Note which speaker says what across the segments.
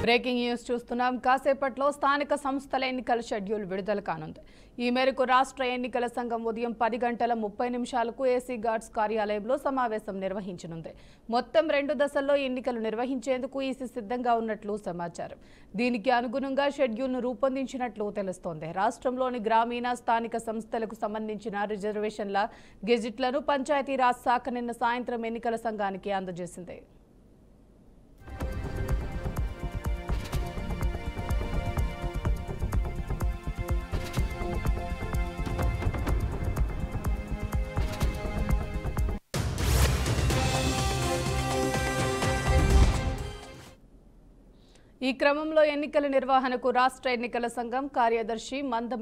Speaker 1: Breaking news చూస్తున్నాం. కాసేపట్లో స్థానిక సంస్థల ఎన్నికల షెడ్యూల్ విడుదల కానుంది. ఈ మేరకు రాష్ట్ర ఎన్నికల సంఘం ఉదయం 10:30 ఏసీ గార్డ్స్ కార్యాలయంలో సమావేశం నిర్వహించనుంది. మొత్తం 2 దశల్లో ఎన్నికలు నిర్వహించేందుకు ఈసీ సిద్ధంగా ఉన్నట్లు సమాచారం. దీనికి అనుగుణంగా షెడ్యూల్ను రూపొందించినట్లు తెలుస్తోంది. రాష్ట్రంలోని గ్రామీణ స్థానిక సంస్థలకు సంబంధించిన రిజర్వేషన్ల గెజిట్లను పంచాయతీరాజ్ శాఖ నిన్న సాయంత్రం ఎన్నికల సంఘానికి అందజేసింది. ఈ క్రమంలో ఎన్నికల నిర్వహణకు రాష్ట్ర ఎన్నికల సంఘం కార్యదర్శి మంద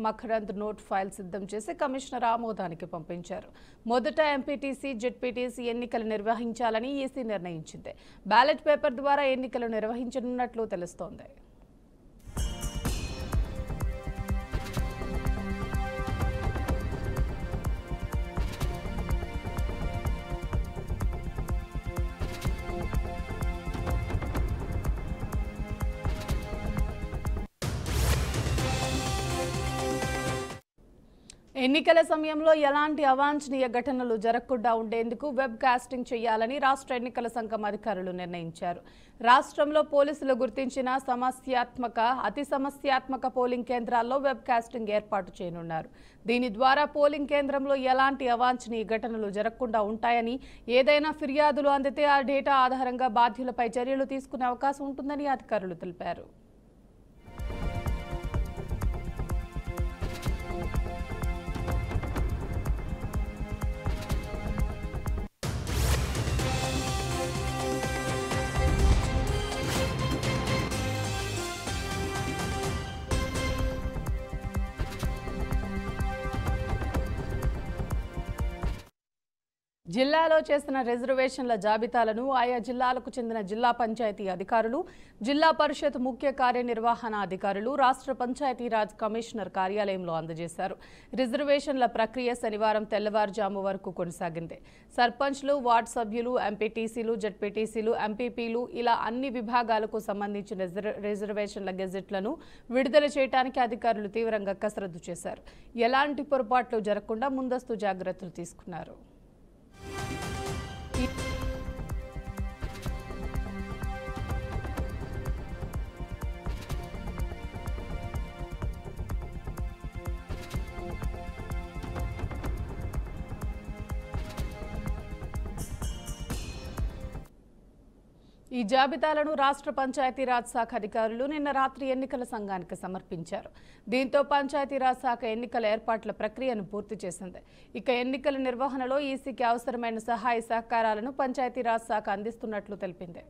Speaker 1: మకరంద్ నోట్ ఫైల్ సిద్ధం చేసి కమిషనర్ ఆమోదానికి పంపించారు. మొదట ఎంపీటీసీ, జెడ్పీటీసీ ఎన్నికలు నిర్వహించాలని ఈసీ నిర్ణయించింది. బ్యాలెట్ పేపర్ ద్వారా ఎన్నికలు నిర్వహించనున్నట్లు తెలుస్తోంది. ఎన్నికల సమయంలో ఎలాంటి అవాంఛనీయ ఘటనలు జరగకుండా ఉండేందుకు వెబ్ కాస్టింగ్ చేయాలని రాష్ట్ర ఎన్నికల సంఘం అధికారులు నిర్ణయించారు. రాష్ట్రంలో పోలీసులు గుర్తించిన అతి సమస్యాత్మక పోలింగ్ కేంద్రాల్లో వెబ్ కాస్టింగ్ ఏర్పాటు చేయనున్నారు. దీని ద్వారా పోలింగ్ కేంద్రంలో ఎలాంటి అవాంఛనీయ ఘటనలు జరగకుండా ఉంటాయని, ఏదైనా ఫిర్యాదులు అందితే ఆ డేటా ఆధారంగా బాధ్యులపై చర్యలు తీసుకునే అవకాశం ఉంటుందని అధికారులు తెలిపారు. జిల్లాలో చేసిన రిజర్వేషన్ల జాబితాలను ఆయా జిల్లాలకు చెందిన జిల్లా పంచాయతీ అధికారులు, జిల్లా పరిషత్ ముఖ్య కార్యనిర్వహణ అధికారులు రాష్ట్ర పంచాయతీరాజ్ కమిషనర్ కార్యాలయంలో అందజేశారు. రిజర్వేషన్ల ప్రక్రియ శనివారం తెల్లవారుజాము వరకు కొనసాగింది. సర్పంచ్లు, వార్డు సభ్యులు, ఎంపీటీసీలు, జెడ్పీటీసీలు, ఎంపీపీలు ఇలా అన్ని విభాగాలకు సంబంధించిన రిజర్వేషన్ల గెజెట్లను విడుదల చేయడానికి అధికారులు తీవ్రంగా కసరత్తు చేశారు. ఎలాంటి పొరపాట్లు జరగకుండా ముందస్తు జాగ్రత్తలు తీసుకున్నారు. ఈ జాబితాలను రాష్ట్ర పంచాయతీరాజ్ శాఖ అధికారులు నిన్న రాత్రి ఎన్నికల సంఘానికి సమర్పించారు. దీంతో పంచాయతీరాజ్ శాఖ ఎన్నికల ఏర్పాట్ల ప్రక్రియను పూర్తి చేసింది. ఇక ఎన్నికల నిర్వహణలో ఈసీకి అవసరమైన సహాయ సహకారాలను పంచాయతీరాజ్ శాఖ అందిస్తున్నట్లు తెలిపింది.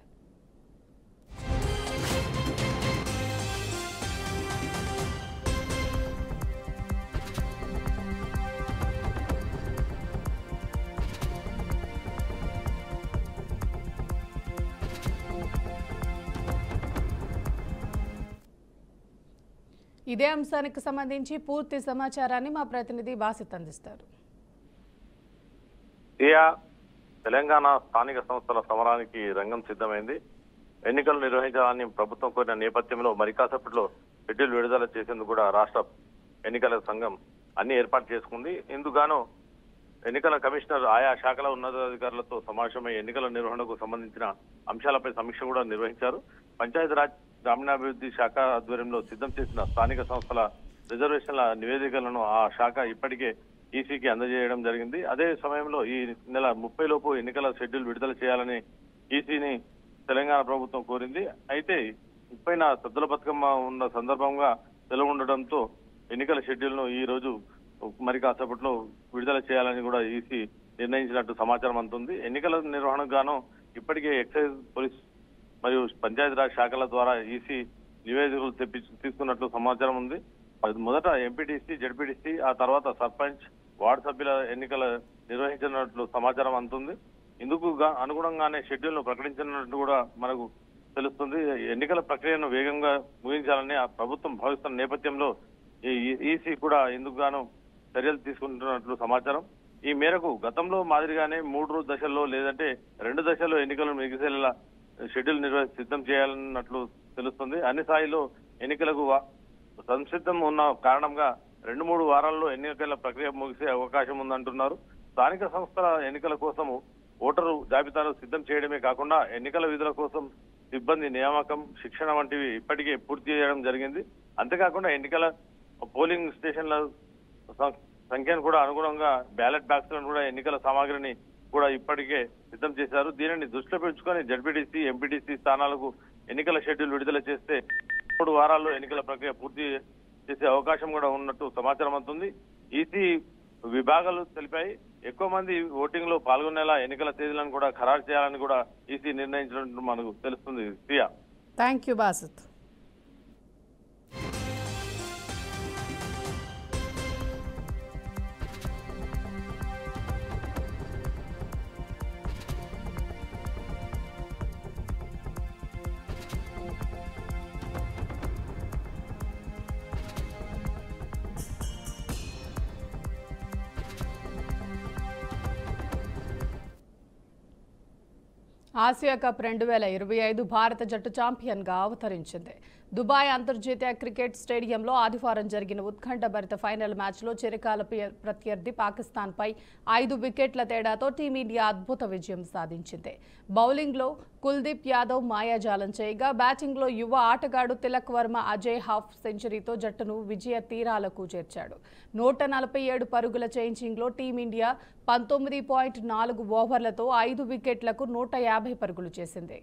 Speaker 1: ఇదే అంశానికి సంబంధించి పూర్తి సమాచారాన్ని మా ప్రతినిధి బాసిత్ అందిస్తారు.
Speaker 2: తెలంగాణ స్థానిక సంస్థల సమరానికి రంగం సిద్ధమైంది. ఎన్నికలు నిర్వహించాలని ప్రభుత్వం కోరిన నేపథ్యంలో మరి కాసేపట్లో షెడ్యూల్ విడుదల చేసేందుకు కూడా రాష్ట్ర ఎన్నికల సంఘం అన్ని ఏర్పాటు చేసుకుంది. ఇందుకుగాను ఎన్నికల కమిషనర్ ఆయా శాఖల ఉన్నతాధికారులతో సమావేశమై ఎన్నికల నిర్వహణకు సంబంధించిన అంశాలపై సమీక్ష కూడా నిర్వహించారు. పంచాయతీరాజ్ గ్రామీణాభివృద్ధి శాఖ ఆధ్వర్యంలో సిద్ధం చేసిన స్థానిక సంస్థల రిజర్వేషన్ల నివేదికలను ఆ శాఖ ఇప్పటికే ఈసీకి అందజేయడం జరిగింది. అదే సమయంలో ఈ నెల 30 లోపు ఎన్నికల షెడ్యూల్ విడుదల చేయాలని ఈసీని తెలంగాణ ప్రభుత్వం కోరింది. అయితే 30న సద్దుల బతుకమ్మ ఉన్న సందర్భంగా సెలవు ఉండడంతో ఎన్నికల షెడ్యూల్ ను ఈ రోజు మరి కాసేపట్లో విడుదల చేయాలని కూడా ఈసీ నిర్ణయించినట్టు సమాచారం అందుతుంది. ఎన్నికల నిర్వహణకు గాను ఇప్పటికే ఎక్సైజ్, పోలీస్ మరియు పంచాయతీరాజ్ శాఖల ద్వారా ఈసీ నివేదికలు తీసుకున్నట్లు సమాచారం ఉంది. మొదట ఎంపీటీసీ, జెడ్పీటీసీ, ఆ తర్వాత సర్పంచ్, వార్డు సభ్యుల ఎన్నికలు నిర్వహించినట్లు సమాచారం అందుతుంది. ఇందుకు అనుగుణంగానే షెడ్యూల్ ను ప్రకటించినట్టు కూడా మనకు తెలుస్తుంది. ఎన్నికల ప్రక్రియను వేగంగా ముగించాలని ఆ ప్రభుత్వం భావిస్తున్న నేపథ్యంలో ఈసీ కూడా ఇందుకు గాను చర్యలు తీసుకుంటున్నట్లు సమాచారం. ఈ మేరకు గతంలో మాదిరిగానే 3 దశల్లో లేదంటే 2 దశల్లో ఎన్నికలను మిగిసేలా షెడ్యూల్ సిద్ధం చేయాలన్నట్లు తెలుస్తుంది. అన్ని స్థాయిలో ఎన్నికలకు సంసిద్ధం ఉన్న కారణంగా 2-3 వారాల్లో ఎన్నికల ప్రక్రియ ముగిసే అవకాశం ఉందంటున్నారు. స్థానిక సంస్థల ఎన్నికల కోసము ఓటరు జాబితాను సిద్ధం చేయడమే కాకుండా ఎన్నికల విధుల కోసం సిబ్బంది నియామకం, శిక్షణ వంటివి ఇప్పటికే పూర్తి చేయడం జరిగింది. అంతేకాకుండా ఎన్నికల పోలింగ్ స్టేషన్ల సంఖ్యను కూడా అనుగుణంగా బ్యాలెట్ బాక్స్లను కూడా ఎన్నికల సామాగ్రిని కూడా ఇప్పటికే సిద్ధం చేశారు. దీనిని దృష్టిలో పెంచుకొని జడ్పీటీసీ, ఎంపీటీసీ స్థానాలకు ఎన్నికల షెడ్యూల్ విడుదల చేస్తే 3 వారాల్లో ఎన్నికల ప్రక్రియ పూర్తి చేసే అవకాశం కూడా ఉన్నట్టు సమాచారం అందుతుంది. ఈసీ విభాగాలు తెలిపాయి. ఎక్కువ మంది ఓటింగ్ లో పాల్గొనేలా ఎన్నికల తేదీలను కూడా ఖరారు చేయాలని కూడా ఈసీ నిర్ణయించినట్టు మనకు తెలుస్తుంది. Priya,
Speaker 1: thank you Basit. Asia cup 2025 భారత జట్టు ఛాంపియన్గా అవతరించింది. దుబాయ్ అంతర్జాతీయ క్రికెట్ స్టేడియంలో ఆదివారం జరిగిన ఉత్కంఠభరిత ఫైనల్ మ్యాచ్లో చిరకాల ప్రత్యర్థి పాకిస్తాన్పై 5 వికెట్ల తేడాతో టీమిండియా అద్భుత విజయం సాధించింది. బౌలింగ్లో కుల్దీప్ యాదవ్ మాయాజాలం చేయగా, బ్యాటింగ్లో యువ ఆటగాడు తిలక్ వర్మ అజయ్ హాఫ్ సెంచరీతో జట్టును విజయ తీరాలకు చేర్చాడు. 147 పరుగుల చేంజింగ్లో టీమిండియా 19.4 ఓవర్లతో 5 వికెట్లకు 150 పరుగులు చేసింది.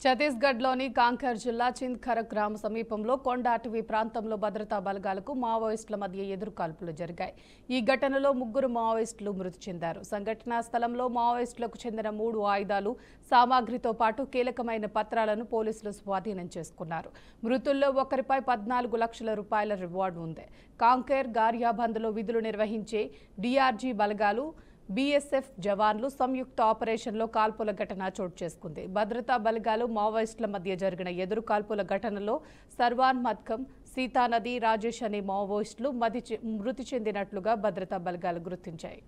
Speaker 1: ఛత్తీస్గఢ్లోని కాంకర్ జిల్లా చింద్ఖర గ్రామ సమీపంలో కొండ అటవీ ప్రాంతంలో భద్రతా బలగాలకు మావోయిస్టుల మధ్య ఎదురుకాల్పులు జరిగాయి. ఈ ఘటనలో 3 మావోయిస్టులు మృతి చెందారు. సంఘటనా స్థలంలో మావోయిస్టులకు చెందిన 3 ఆయుధాలు, సామాగ్రితో పాటు కీలకమైన పత్రాలను పోలీసులు స్వాధీనం చేసుకున్నారు. మృతుల్లో ఒకరిపై 14 లక్షల రూపాయల రివార్డు ఉంది. కాంకేర్ గారియాబంద్లో విధులు నిర్వహించే డీఆర్జీ బలగాలు, బీఎస్ఎఫ్ జవాన్లు సంయుక్త ఆపరేషన్లో కాల్పుల ఘటన చోటు చేసుకుంది. భద్రతా బలగాలు మావోయిస్టుల మధ్య జరిగిన ఎదురు కాల్పుల ఘటనలో సర్వాన్ మద్కం, సీతానది రాజేష్ అనే మావోయిస్టులు మృతి చెందినట్లుగా భద్రతా బలగాలు గుర్తించాయి.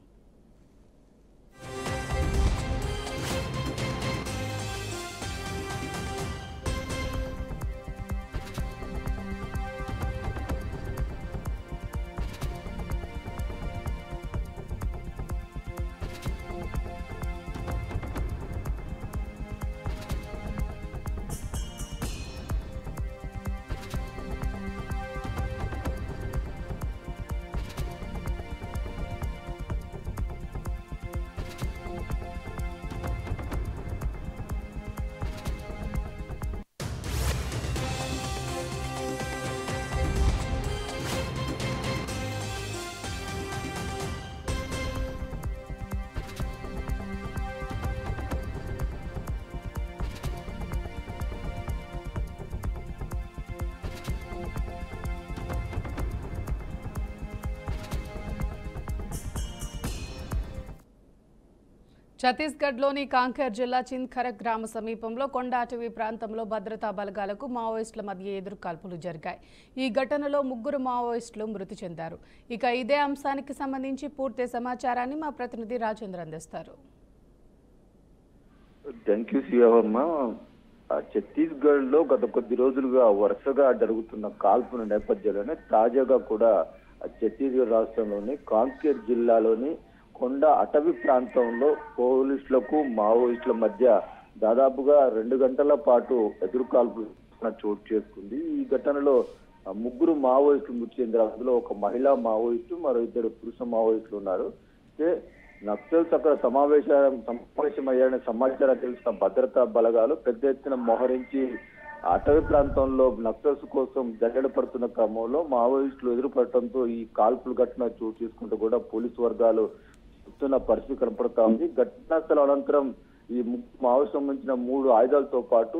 Speaker 1: ఛత్తీస్గఢ్లోని కాంకేర్ జిల్లా చింద్ఖరక్ గ్రామ సమీపంలో కొండ అటవీ ప్రాంతంలో భద్రతా బలగాలకు మావోయిస్టుల మధ్య ఎదురుకాల్పులు జరిగాయి. ఈ ఘటనలో 3 మావోయిస్టులు మృతి చెందారు. ఇక ఇదే అంశానికి సంబంధించి పూర్తి సమాచారాన్ని మా ప్రతినిధి రాజేంద్ర అందిస్తారు.
Speaker 3: ఛత్తీస్గఢ్ లో గత కొద్ది రోజులుగా వరుసగా జరుగుతున్న కాల్పుల నేపథ్యంలోనే తాజాగా కూడా ఛత్తీస్గఢ్ రాష్ట్రంలోని కాంకేర్ జిల్లాలోని కొండ అటవీ ప్రాంతంలో పోలీసులకు మావోయిస్టుల మధ్య దాదాపుగా 2 గంటల పాటు ఎదురుకాల్పులు చోటు చేసుకుంది. ఈ ఘటనలో 3 మావోయిస్టులు మృతి చెందారు. అందులో ఒక మహిళా మావోయిస్టు, మరో 2 పురుష మావోయిస్టులు ఉన్నారు. నక్సల్స్ అక్కడ సమావేశమయ్యారనే సమాచారం తెలిసిన భద్రతా బలగాలు పెద్ద ఎత్తున మోహరించి అటవీ ప్రాంతంలో నక్సల్స్ కోసం జల్లెడ పడుతున్న క్రమంలో మావోయిస్టులు ఎదురుపడటంతో ఈ కాల్పుల ఘటన చోటు చేసుకుంటూ కూడా పోలీసు వర్గాలు చెప్తున్న పరిస్థితి కనపడతా ఉంది. ఘటనా స్థలం అనంతరం ఈ మావోయిస్టు సంబంధించిన 3 ఆయుధాలతో పాటు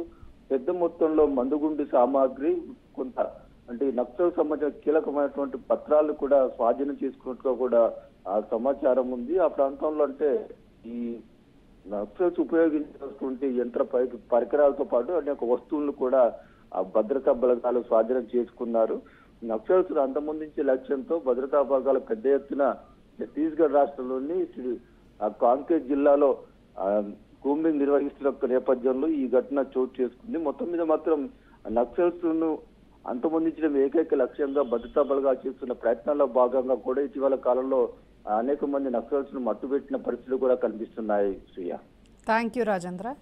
Speaker 3: పెద్ద మొత్తంలో మందుగుండు సామాగ్రి, కొంత అంటే నక్సల్ సంబంధించిన కీలకమైనటువంటి పత్రాలు కూడా స్వాధీనం చేసుకున్నట్టుగా కూడా ఆ సమాచారం ఉంది. ఆ ప్రాంతంలో అంటే ఈ నక్సల్స్ ఉపయోగించినటువంటి యంత్ర పరికరాలతో పాటు అనేక వస్తువులను కూడా ఆ భద్రతా బలగాలు స్వాధీనం చేసుకున్నారు. నక్సల్స్ అంతమొందించే లక్ష్యంతో భద్రతా బలగాలు పెద్ద ఎత్తున ఛత్తీస్గఢ్ రాష్ట్రంలోని కాంకేర్ జిల్లాలో కూంబింగ్ నిర్వహిస్తున్న నేపథ్యంలో ఈ ఘటన చోటు చేసుకుంది. మొత్తం మీద మాత్రం నక్సల్స్ ను అంతమొందించడం ఏకైక లక్ష్యంగా భద్రతా బలగాలు చేస్తున్న ప్రయత్నాల్లో భాగంగా కూడా ఇటీవల కాలంలో అనేక మంది నక్సల్స్ ను మట్టుబెట్టిన పరిస్థితులు కూడా కనిపిస్తున్నాయి. Shriya,
Speaker 1: thank you Rajendra.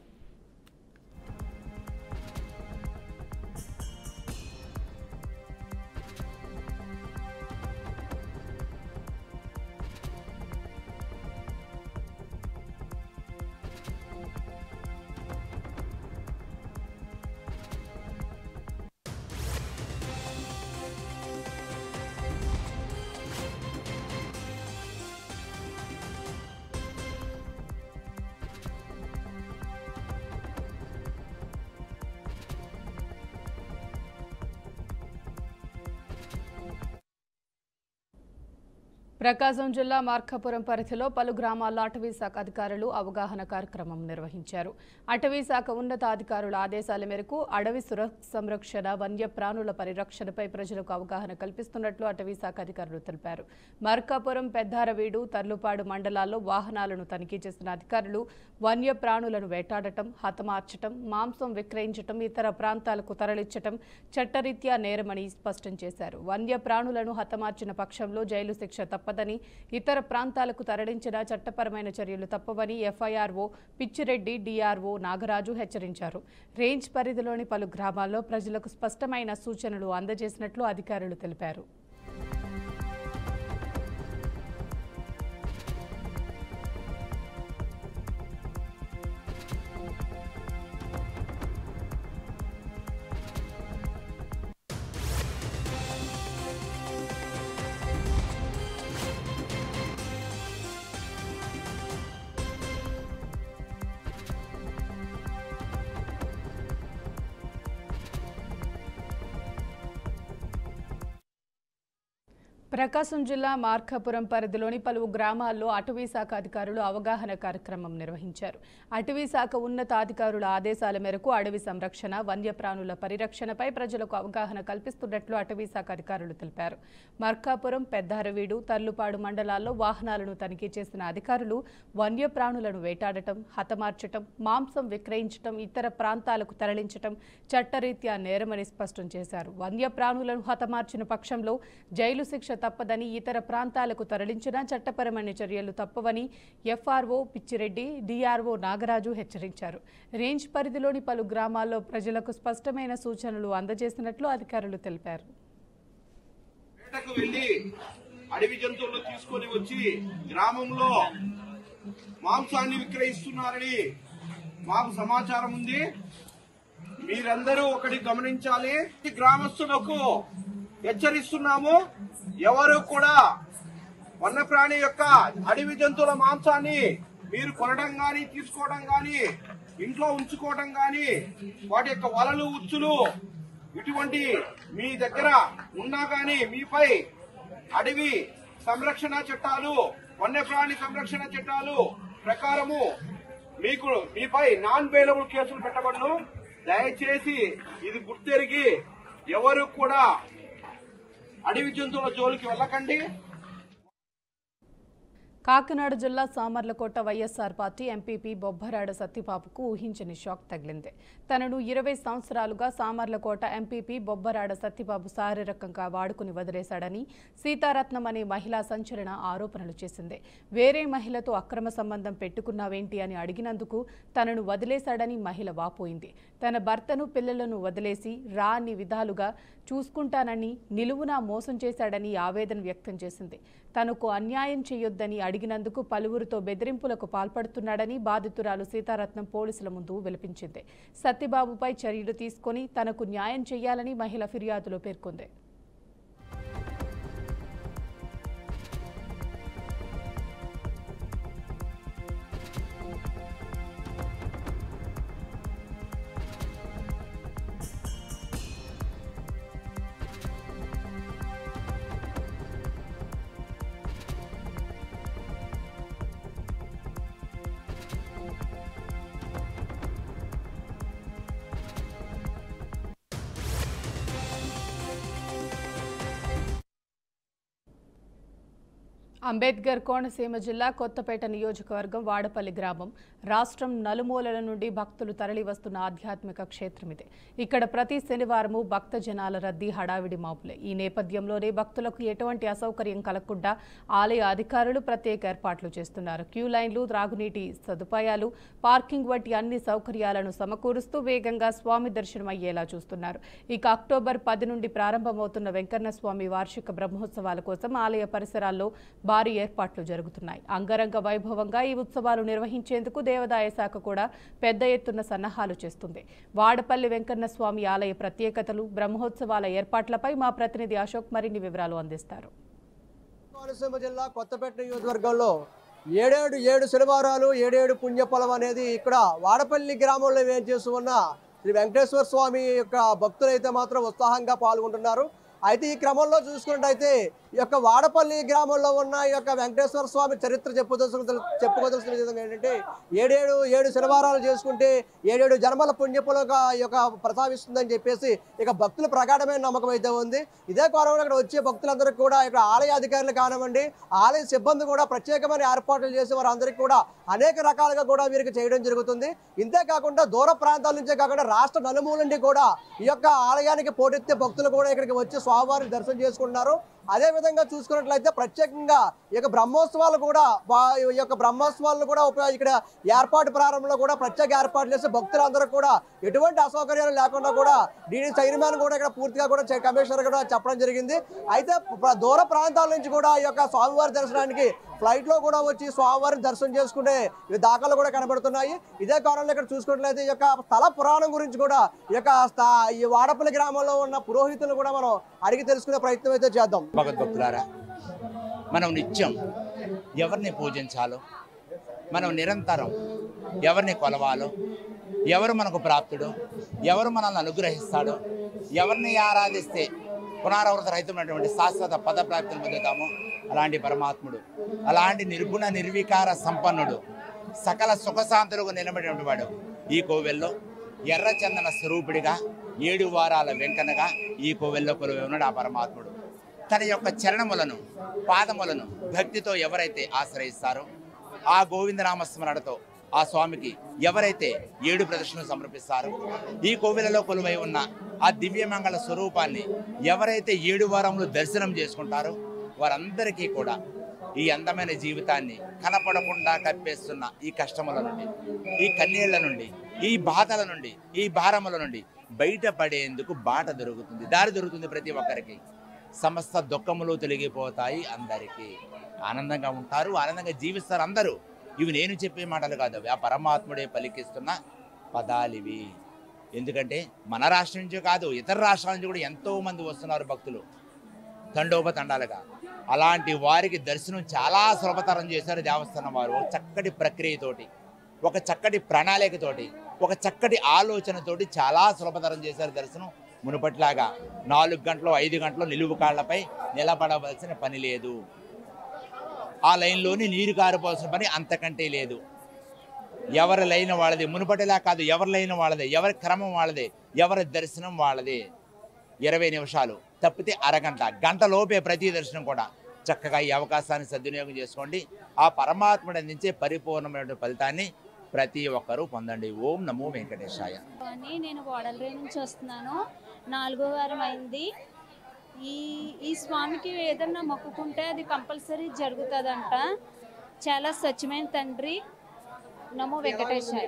Speaker 1: ప్రకాశం జిల్లా మార్కాపురం పరిధిలో పలు గ్రామాల్లో అటవీ శాఖ అధికారులు అవగాహన కార్యక్రమం నిర్వహించారు. అటవీ శాఖ ఉన్నతాధికారుల ఆదేశాల మేరకు అడవి సంరక్షణ, వన్యప్రాణుల పరిరక్షణపై ప్రజలకు అవగాహన కల్పిస్తున్నట్లు అటవీ శాఖ అధికారులు తెలిపారు. మార్కాపురం, పెద్దారవీడు, తర్లుపాడు మండలాల్లో వాహనాలను తనిఖీ చేసిన అధికారులు వన్యప్రాణులను వేటాడటం, హతమార్చటం, మాంసం విక్రయించటం, ఇతర ప్రాంతాలకు తరలించటం చట్టరీత్యా నేరమని స్పష్టం చేశారు. వన్యప్రాణులను హతమార్చిన పక్షంలో జైలు శిక్ష తప్పదని, ఇతర ప్రాంతాలకు తరలించిన చట్టపరమైన చర్యలు తప్పవని ఎఫ్ఐఆర్ఓ పిచ్చిరెడ్డి, డిఆర్ఓ నాగరాజు హెచ్చరించారు. రేంజ్ పరిధిలోని పలు గ్రామాల్లో ప్రజలకు స్పష్టమైన సూచనలు అందజేసినట్లు అధికారులు తెలిపారు. ప్రకాశం జిల్లా మార్కాపురం పరిధిలోని పలు గ్రామాల్లో అటవీ శాఖ అధికారులు అవగాహన కార్యక్రమం నిర్వహించారు. అటవీ శాఖ ఉన్నతాధికారుల ఆదేశాల మేరకు అడవి సంరక్షణ, వన్యప్రాణుల పరిరక్షణపై ప్రజలకు అవగాహన కల్పిస్తున్నట్లు అటవీ శాఖ అధికారులు తెలిపారు. మార్కాపురం, పెద్దారవీడు, తర్లుపాడు మండలాల్లో వాహనాలను తనిఖీ చేసిన అధికారులు వన్యప్రాణులను వేటాడటం, హతమార్చటం, మాంసం విక్రయించటం, ఇతర ప్రాంతాలకు తరలించటం చట్టరీత్యా నేరమని స్పష్టం చేశారు. వన్యప్రాణులను హతమార్చిన పక్షంలో జైలు శిక్ష తప్పదని, ఇతర ప్రాంతాలకు తరలించిన చట్టపరమైన చర్యలు తప్పవని ఎఫ్ఆర్ఓ పిచ్చిరెడ్డి, డిఆర్ఓ నాగరాజు హెచ్చరించారు. రేంజ్ పరిధిలోని పలు గ్రామాల్లో ప్రజలకు స్పష్టమైన సూచనలు అందజేసినట్లు అధికారులు తెలిపారు.
Speaker 4: అడవి జంతువులు తీసుకొని వచ్చి గ్రామంలో మాంసాన్ని విక్రయిస్తున్నారని మాకు సమాచారం ఉంది. మీరందరూ ఒకటి గమనించాలి. గ్రామస్తులకు హెచ్చరిస్తున్నాము, ఎవరు కూడా వన్యప్రాణి యొక్క అడవి జంతువుల మాంసాన్ని మీరు కొనడం గాని, తీసుకోవడం గాని, ఇంట్లో ఉంచుకోవడం గాని, వాటి యొక్క వలలు, ఉచ్చులు ఇటువంటి మీ దగ్గర ఉన్నా గాని మీపై అడవి సంరక్షణ చట్టాలు, వన్యప్రాణి సంరక్షణ చట్టాలు ప్రకారము మీపై నాన్ బెయిలబుల్ కేసులు పెట్టబడును. దయచేసి ఇది గుర్తెరిగి ఎవరు కూడా అడవి జంతువుల జోలికి వెళ్ళకండి.
Speaker 1: కాకినాడ జిల్లా సామర్లకోట వైఎస్ఆర్ పార్టీ ఎంపీపీ బొబ్బరాడ సత్యబాబుకు ఊహించని షాక్ తగిలింది. తనను 20 సంవత్సరాలుగా సామర్లకోట ఎంపీపీ బొబ్బరాడ సత్యబాబు శారీరకంగా వాడుకుని వదిలేశాడని సీతారత్నం అనే మహిళా సంచలన ఆరోపణలు చేసింది. వేరే మహిళతో అక్రమ సంబంధం పెట్టుకున్నావేంటి అని అడిగినందుకు తనను వదిలేశాడని మహిళ వాపోయింది. తన భర్తను పిల్లలను వదిలేసి రాని విధాలుగా చూసుకుంటానని నిలువునా మోసం చేశాడని ఆవేదన వ్యక్తం చేసింది. తనకు అన్యాయం చేయొద్దని అడిగినందుకు పలువురితో బెదిరింపులకు పాల్పడుతున్నాడని బాధితురాలు సీతారత్నం పోలీసుల ముందు విలపించింది. సత్యబాబుపై చర్యలు తీసుకొని తనకు న్యాయం చేయాలని మహిళ ఫిర్యాదులో పేర్కొంది. అంబేద్కర్ కోనసీమ జిల్లా కొత్తపేట నియోజకవర్గం వాడపల్లి గ్రామం రాష్ట్రం నలుమూలల నుండి భక్తులు తరలివస్తున్న ఆధ్యాత్మిక క్షేత్రం ఇది. ఇక్కడ ప్రతి శనివారము భక్త జనాల రద్దీ హడావిడి మాపులే. ఈ నేపథ్యంలోనే భక్తులకు ఎటువంటి అసౌకర్యం కలగకుండా ఆలయ అధికారులు ప్రత్యేక ఏర్పాట్లు చేస్తున్నారు. క్యూ లైన్లు, త్రాగునీటి సదుపాయాలు, పార్కింగ్ వంటి అన్ని సౌకర్యాలను సమకూరుస్తూ వేగంగా స్వామి దర్శనం అయ్యేలా చూస్తున్నారు. ఇక అక్టోబర్ 10 నుండి ప్రారంభమవుతున్న వెంకన్న స్వామి వార్షిక బ్రహ్మోత్సవాల కోసం ఆలయ పరిసరాల్లో భారీ ఏర్పాట్లు జరుగుతున్నాయి. అంగరంగ వైభవంగా ఈ ఉత్సవాలు నిర్వహించేందుకు దేవాదాయ శాఖ కూడా పెద్ద ఎత్తున సన్నాహాలు చేస్తుంది. వాడపల్లి వెంకన్న స్వామి ఆలయ ప్రత్యేకతలు, బ్రహ్మోత్సవాల ఏర్పాట్లపై మా ప్రతినిధి అశోక్ మరిన్ని వివరాలు అందిస్తారు.
Speaker 5: కోనసీమ జిల్లా కొత్తపేట నియోజకవర్గంలో 7 శనివారాలు 7 పుణ్యఫలం అనేది ఇక్కడ వాడపల్లి గ్రామంలో ఏం చేస్తూ ఉన్న శ్రీ వెంకటేశ్వర స్వామి యొక్క భక్తులైతే మాత్రం ఉత్సాహంగా పాల్గొంటున్నారు. అయితే ఈ క్రమంలో చూసుకున్నట్టయితే ఈ యొక్క వాడపల్లి గ్రామంలో ఉన్న ఈ యొక్క వెంకటేశ్వర స్వామి చరిత్ర చెప్పుకోదలసిన విధంగా ఏంటంటే 7 శనివారాలు చేసుకుంటే 7 జన్మల పుణ్యఫలంగా ఈ యొక్క ప్రస్తావిస్తుందని చెప్పేసి ఇక భక్తుల ప్రగాఢమైన నమ్మకం అయితే ఉంది. ఇదే కారణంగా ఇక్కడ వచ్చే భక్తులందరికీ కూడా ఇక్కడ ఆలయ అధికారులు కానివ్వండి, ఆలయ సిబ్బంది కూడా ప్రత్యేకమైన ఏర్పాట్లు చేసి వారందరికీ కూడా అనేక రకాలుగా కూడా వీరికి చేయడం జరుగుతుంది. ఇంతేకాకుండా దూర ప్రాంతాల నుంచే కాకుండా రాష్ట్ర నలుమూల నుండి కూడా ఈ యొక్క ఆలయానికి పోటెత్తే భక్తులు కూడా ఇక్కడికి వచ్చి స్వామివారిని దర్శనం చేసుకుంటున్నారు. అదేవిధంగా చూసుకున్నట్లయితే ప్రత్యేకంగా ఈ యొక్క బ్రహ్మోత్సవాలు కూడా ఇక్కడ ఏర్పాటు ప్రారంభంలో కూడా ప్రత్యేక ఏర్పాట్లు చేసి భక్తులందరూ కూడా ఎటువంటి అసౌకర్యాలు లేకుండా కూడా డీడీ చైర్మన్ కూడా ఇక్కడ పూర్తిగా కూడా కమిషనర్ కూడా చెప్పడం జరిగింది. అయితే దూర ప్రాంతాల నుంచి కూడా ఈ యొక్క స్వామివారి దర్శనానికి ఫ్లైట్ లో కూడా వచ్చి స్వామివారిని దర్శనం చేసుకునే దాఖలు కూడా కనబడుతున్నాయి. ఇదే కారణంలో ఇక్కడ చూసుకున్నట్లయితే ఈ యొక్క స్థల పురాణం గురించి కూడా ఈ వాడపల్లి గ్రామంలో ఉన్న పురోహితులు కూడా మనం అడిగి తెలుసుకునే ప్రయత్నం అయితే చేద్దాం.
Speaker 6: భగవద్భక్తులారా, మనం నిత్యం ఎవరిని పూజించాలో, మనం నిరంతరం ఎవరిని కొలవాలో, ఎవరు మనకు ప్రాప్తుడో, ఎవరు మనల్ని అనుగ్రహిస్తాడో, ఎవరిని ఆరాధిస్తే పునరావృత రహితమైనటువంటి శాశ్వత పదప్రాప్తిని పొందుతామో అలాంటి పరమాత్ముడు, అలాంటి నిర్గుణ నిర్వికార సంపన్నుడు, సకల సుఖశాంతులకు నిలబడినటువంటి వాడు ఈ కోవెల్లో ఎర్రచందన స్వరూపుడిగా 7 వారాల వెంకన్నగా ఈ కోవెల్లో కొలువై ఉన్నాడు ఆ పరమాత్ముడు. తన యొక్క చరణములను, పాదములను భక్తితో ఎవరైతే ఆశ్రయిస్తారో, ఆ గోవిందనామస్మరణతో ఆ స్వామికి ఎవరైతే 7 ప్రదక్షిణలు సమర్పిస్తారో, ఈ కోవెలలో కొలువై ఉన్న ఆ దివ్యమంగళ స్వరూపాన్ని ఎవరైతే 7 వారములు దర్శనం చేసుకుంటారో వారందరికీ కూడా ఈ అందమైన జీవితాన్ని కనపడకుండా కప్పేస్తున్న ఈ కష్టముల నుండి, ఈ కన్నీళ్ల నుండి, ఈ బాధల నుండి, ఈ భారముల నుండి బయటపడేందుకు బాట దొరుకుతుంది, దారి దొరుకుతుంది. ప్రతి ఒక్కరికి సమస్త దుఃఖములు తొలగిపోతాయి. అందరికీ ఆనందంగా ఉంటారు, ఆనందంగా జీవిస్తారు అందరూ. ఇవి నేను చెప్పే మాటలు కాదు, ఆ పరమాత్ముడే పలికిస్తున్న పదాలివి. ఎందుకంటే మన రాష్ట్రం నుంచి కాదు, ఇతర రాష్ట్రాల నుంచి కూడా ఎంతో మంది వస్తున్నారు భక్తులు తండోపతండాలుగా. అలాంటి వారికి దర్శనం చాలా సులభతరం చేశారు దేవస్థానం వారు. ఒక చక్కటి ప్రక్రియతోటి, ఒక చక్కటి ప్రణాళికతోటి, ఒక చక్కటి ఆలోచనతోటి చాలా సులభతరం చేశారు దర్శనం. మునుపట్లాగా 4 గంటలు 5 గంటలు నిలువు కాళ్లపై నిలబడవలసిన పని లేదు, ఆ లైన్లోని నీరు కారిపోవాల్సిన పని అంతకంటే లేదు. ఎవరి లైన్ వాళ్ళది, మునుపటిలా కాదు, ఎవరి లైన్ వాళ్ళదే, ఎవరి క్రమం వాళ్ళదే, ఎవరి దర్శనం వాళ్ళదే. 20 నిమిషాలు తప్పితే అరగంట, గంట లోపే ప్రతి దర్శనం కూడా. చక్కగా ఈ అవకాశాన్ని సద్వినియోగం చేసుకోండి. ఆ పరమాత్ముడు అందించే పరిపూర్ణమైన ఫలితాన్ని ప్రతి ఒక్కరూ పొందండి. ఓం నమో వెంకటేశాయ.
Speaker 7: నేను వాడలరే నుంచి వస్తున్నాను. 4వ వారం అయింది. ఈ స్వామికి ఏదన్నా మొక్కుకుంటే అది కంపల్సరీ జరుగుతుందంట. చాలా స్వచ్ఛమైన తండ్రి. నమో వెంకటేశాయ.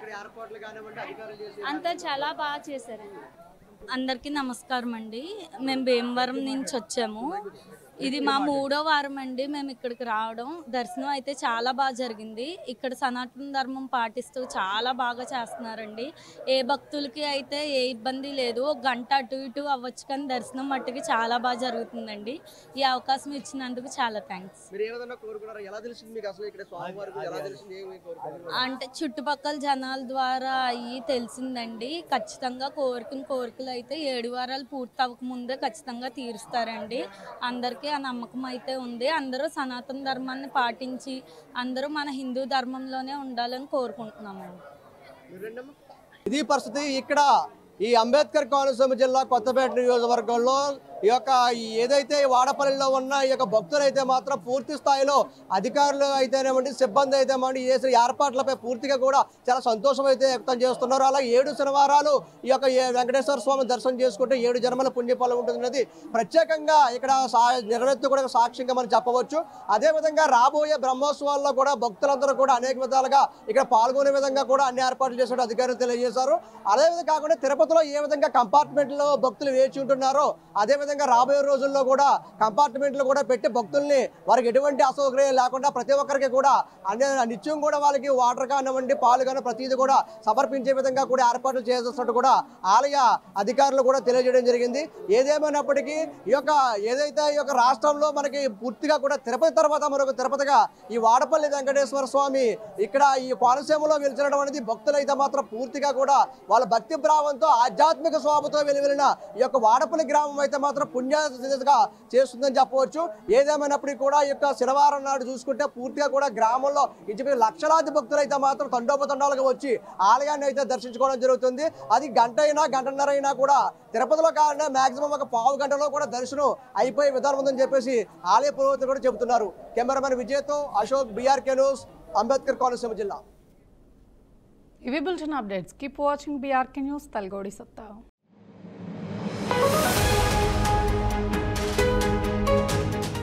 Speaker 7: అంతా చాలా బాగా చేశారండి. అందరికీ నమస్కారం అండి. మేము భీమవరం నుంచి వచ్చాము. ఇది మా 3వ వారం అండి మేము ఇక్కడికి రావడం. దర్శనం అయితే చాలా బాగా జరిగింది. ఇక్కడ సనాతన ధర్మం పాటిస్తూ చాలా బాగా చేస్తున్నారండి. ఏ భక్తులకి అయితే ఏ ఇబ్బంది లేదు. 1 గంట అటు ఇటు అవ్వచ్చు, కానీ దర్శనం మట్టుకి చాలా బాగా జరుగుతుందండి. ఈ అవకాశం ఇచ్చినందుకు చాలా థ్యాంక్స్. అంటే చుట్టుపక్కల జనాల ద్వారా అయ్యి తెలిసిందండి. ఖచ్చితంగా కోరికలు అయితే 7 వారాలు పూర్తి అవ్వకముందే ఖచ్చితంగా తీరుస్తారండి. అందరికీ ఆ నమ్మకం అయితే ఉంది. అందరూ సనాతన ధర్మాన్ని పాటించి అందరూ మన హిందూ ధర్మంలోనే ఉండాలని కోరుకుంటున్నామండి.
Speaker 5: ఇది పరిస్థితి. ఇక్కడ ఈ అంబేద్కర్ కోనసీమ జిల్లా కొత్తపేట నియోజకవర్గంలో ఈ యొక్క ఏదైతే వాడపల్లిలో ఉన్న ఈ యొక్క భక్తులైతే మాత్రం పూర్తి స్థాయిలో అధికారులు అయితేనేమండి, సిబ్బంది అయితేమండి చేసిన ఏర్పాట్లపై పూర్తిగా కూడా చాలా సంతోషం అయితే వ్యక్తం చేస్తున్నారు. అలా 7 శనివారాలు ఈ యొక్క వెంకటేశ్వర స్వామి దర్శనం చేసుకుంటే 7 జన్మల పుణ్యఫలం ఉంటుందన్నది ప్రత్యేకంగా ఇక్కడ నెరవేర్తు కూడా సాక్ష్యంగా మనం చెప్పవచ్చు. అదేవిధంగా రాబోయే బ్రహ్మోత్సవాల్లో కూడా భక్తులందరూ కూడా అనేక విధాలుగా ఇక్కడ పాల్గొనే విధంగా కూడా అన్ని ఏర్పాట్లు చేసినట్టు అధికారులు తెలియజేశారు. అదేవిధంగా కాకుండా తిరుపతిలో ఏ విధంగా కంపార్ట్మెంట్లో భక్తులు వేచి ఉంటున్నారో అదేవిధంగా రాబోయే రోజుల్లో కూడా కంపార్ట్మెంట్లు కూడా పెట్టి భక్తుల్ని వారికి ఎటువంటి అసౌకర్యం లేకుండా ప్రతి ఒక్కరికి కూడా నిత్యం కూడా వాళ్ళకి వాటర్ కానివ్వండి, పాలు కానీ ప్రతిదీ కూడా సమర్పించే విధంగా కూడా ఏర్పాట్లు చేస్తున్నట్టు కూడా ఆలయ అధికారులు కూడా తెలియజేయడం జరిగింది. ఏదేమైనప్పటికీ ఈ యొక్క రాష్ట్రంలో మనకి పూర్తిగా కూడా తిరుపతి తర్వాత మరొక తిరుపతిగా ఈ వాడపల్లి వెంకటేశ్వర స్వామి ఇక్కడ ఈ కోనసీమలో వెలిచడం అనేది భక్తులైతే మాత్రం పూర్తిగా కూడా వాళ్ళ భక్తి భావంతో ఆధ్యాత్మిక స్వామితో వెలువెలిన ఈ యొక్క వాడపల్లి గ్రామం అయితే మాత్రం పుణ్యగా చేస్తుందని చెప్పవచ్చు. ఏదేమైనప్పటికీ కూడా ఈ యొక్క శనివారం నాడు చూసుకుంటే పూర్తిగా కూడా గ్రామంలో ఇంచుమించు లక్షలాది భక్తులు అయితే మాత్రం తండోపతండాలుగా వచ్చి ఆలయాన్ని అయితే దర్శించుకోవడం జరుగుతుంది. అది గంట అయినా గంటన్నర అయినా కూడా తిరుపతిలో కాకుండా మాక్సిమం ఒక పావు గంటలో కూడా దర్శనం అయిపోయే విధానం ఉందని చెప్పేసి ఆలయ పురోహితులు కూడా చెబుతున్నారు. కెమెరామెన్ విజయ్తో అశోక్, BRK న్యూస్, అంబేద్కర్ కోనసీమ జిల్లా.
Speaker 1: ఇవి bulletin updates. Keep watching BRK news. తల్గోడి సత్తా.